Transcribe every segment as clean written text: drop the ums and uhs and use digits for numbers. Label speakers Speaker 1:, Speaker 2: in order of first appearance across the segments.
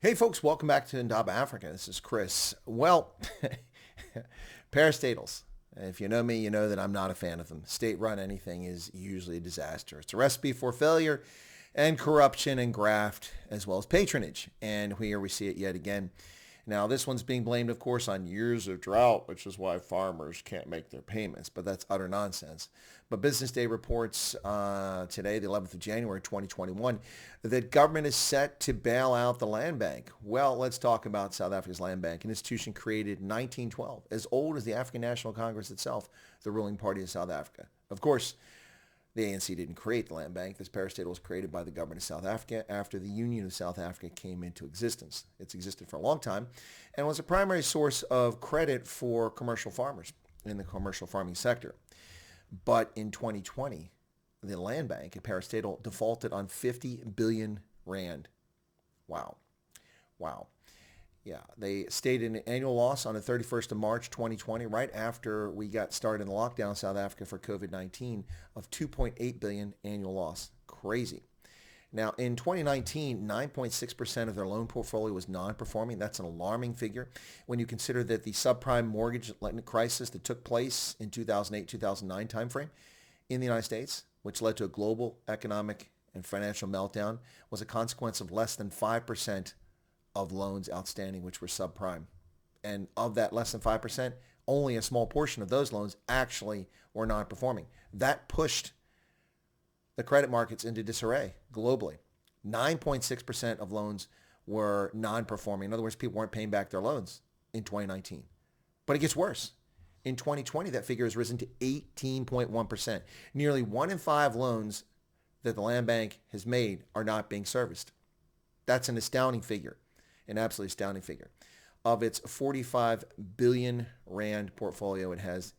Speaker 1: Hey folks, welcome back to Indaba Africa. This is Chris. Well, parastatals. If you know me, you know that I'm not a fan of them. State-run anything is usually a disaster. It's a recipe for failure and corruption and graft as well as patronage. And here we see it yet again. Now, this one's being blamed, of course, on years of drought, which is why farmers can't make their payments. But that's utter nonsense. But Business Day reports today, the 11th of January, 2021, that government is set to bail out the land bank. Well, let's talk about South Africa's land bank, an institution created in 1912, as old as the African National Congress itself, the ruling party of South Africa. Of course, the ANC didn't create the land bank. This parastatal was created by the government of South Africa after the Union of South Africa came into existence. It's existed for a long time and was a primary source of credit for commercial farmers in the commercial farming sector. But in 2020, the land bank, a parastatal, defaulted on 50 billion rand. Wow. Yeah, they stated an annual loss on the 31st of March 2020, right after we got started in the lockdown in South Africa for COVID-19, of 2.8 billion annual loss. Crazy. Now, in 2019, 9.6% of their loan portfolio was non-performing. That's an alarming figure when you consider that the subprime mortgage crisis that took place in 2008-2009 timeframe in the United States, which led to a global economic and financial meltdown, was a consequence of less than 5% of loans outstanding, which were subprime. And of that less than 5%, only a small portion of those loans actually were non-performing. That pushed the credit markets into disarray globally. 9.6% of loans were non-performing. In other words, people weren't paying back their loans in 2019. But it gets worse. In 2020, that figure has risen to 18.1%. Nearly 1 in 5 loans that the land bank has made are not being serviced. That's an astounding figure. An absolutely astounding figure. Of its 45 billion rand portfolio, it has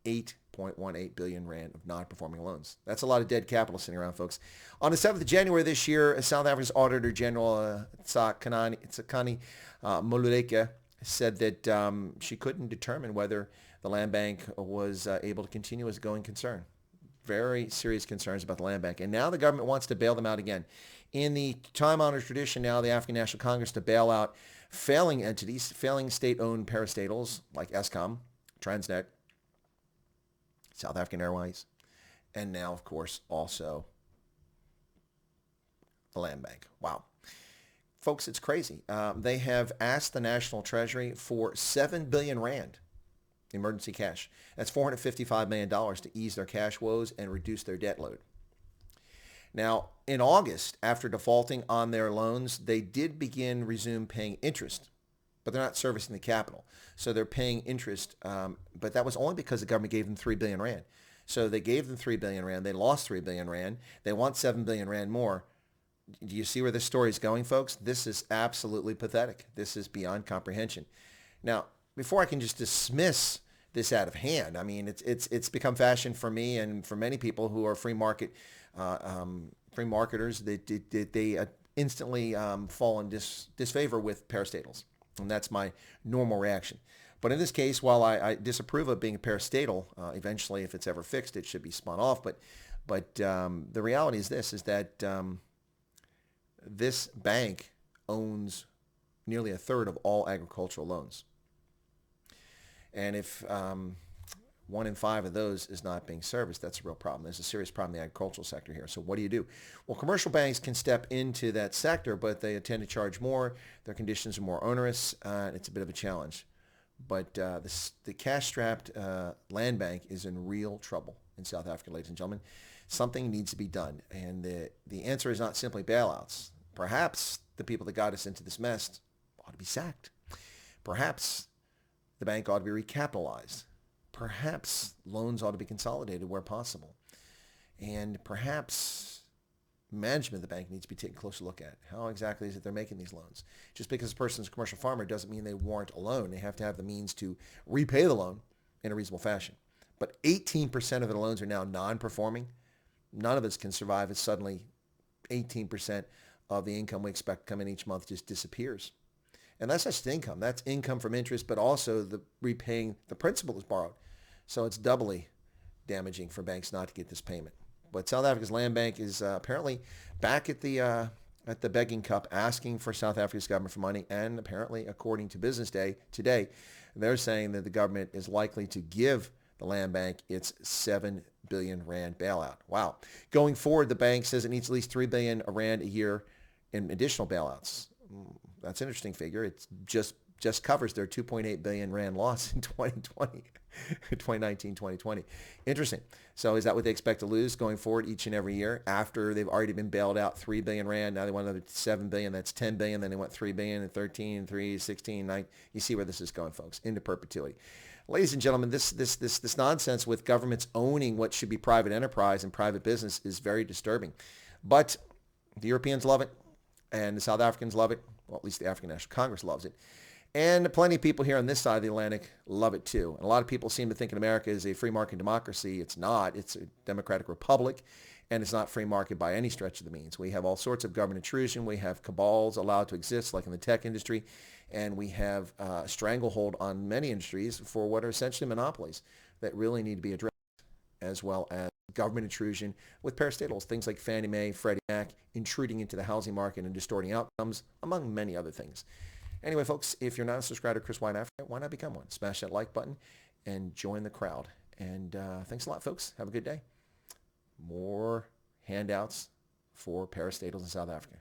Speaker 1: 8.18 billion rand of non-performing loans. That's a lot of dead capital sitting around, folks. On the 7th of January this year, South Africa's Auditor General Tsakani Moluleke said that she couldn't determine whether the land bank was able to continue as a going concern. Very serious concerns about the land bank. And now the government wants to bail them out again. In the time-honored tradition now, the African National Congress to bail out failing entities, failing state-owned parastatals like Eskom, Transnet, South African Airways, and now, of course, also the land bank. Wow. Folks, it's crazy. They have asked the National Treasury for 7 billion rand emergency cash. That's $455 million to ease their cash woes and reduce their debt load. Now, in August, after defaulting on their loans, they did resume paying interest, but they're not servicing the capital. So they're paying interest, but that was only because the government gave them 3 billion rand. So they gave them 3 billion rand. They lost 3 billion rand. They want 7 billion rand more. Do you see where this story is going, folks? This is absolutely pathetic. This is beyond comprehension. Now, before I can just dismiss this out of hand, I mean, it's become fashion for me and for many people who are free marketers. They instantly fall in disfavor with parastatals, and that's my normal reaction. But in this case, while I disapprove of being a parastatal, eventually, if it's ever fixed, it should be spun off. But the reality is this: is that this bank owns nearly a third of all agricultural loans. And if 1 in 5 of those is not being serviced, that's a real problem. There's a serious problem in the agricultural sector here. So what do? Well, commercial banks can step into that sector, but they tend to charge more. Their conditions are more onerous. It's a bit of a challenge. But the cash-strapped land bank is in real trouble in South Africa, ladies and gentlemen. Something needs to be done. And the answer is not simply bailouts. Perhaps the people that got us into this mess ought to be sacked. Perhaps the bank ought to be recapitalized. Perhaps loans ought to be consolidated where possible. And perhaps management of the bank needs to be taken a closer look at. How exactly is it they're making these loans? Just because a person's a commercial farmer doesn't mean they warrant a loan. They have to have the means to repay the loan in a reasonable fashion. But 18% of the loans are now non-performing. None of us can survive if suddenly 18% of the income we expect to come in each month just disappears. And that's just income. That's income from interest, but also the repaying the principal is borrowed. So it's doubly damaging for banks not to get this payment. But South Africa's land bank is apparently back at the at the begging cup asking for South Africa's government for money. And apparently, according to Business Day today, they're saying that the government is likely to give the land bank its 7 billion rand bailout. Wow. Going forward, the bank says it needs at least 3 billion rand a year in additional bailouts. That's an interesting figure. It just covers their 2.8 billion rand loss in 2020, 2019, 2020. Interesting. So is that what they expect to lose going forward each and every year after they've already been bailed out 3 billion rand? Now they want another 7 billion. That's 10 billion. Then they want 3 billion and 13, 3, 16, 9. You see where this is going, folks, into perpetuity. Ladies and gentlemen, this nonsense with governments owning what should be private enterprise and private business is very disturbing. But the Europeans love it, and the South Africans love it. Well, at least the African National Congress loves it. And plenty of people here on this side of the Atlantic love it too. And a lot of people seem to think America is a free market democracy. It's not. It's a democratic republic, and it's not free market by any stretch of the means. We have all sorts of government intrusion. We have cabals allowed to exist, like in the tech industry, and we have stranglehold on many industries for what are essentially monopolies that really need to be addressed, as well as government intrusion with parastatals, things like Fannie Mae, Freddie Mac, intruding into the housing market and distorting outcomes, among many other things. Anyway, folks, if you're not a subscriber to Chris White Africa, why not become one? Smash that like button and join the crowd. And thanks a lot, folks. Have a good day. More handouts for parastatals in South Africa.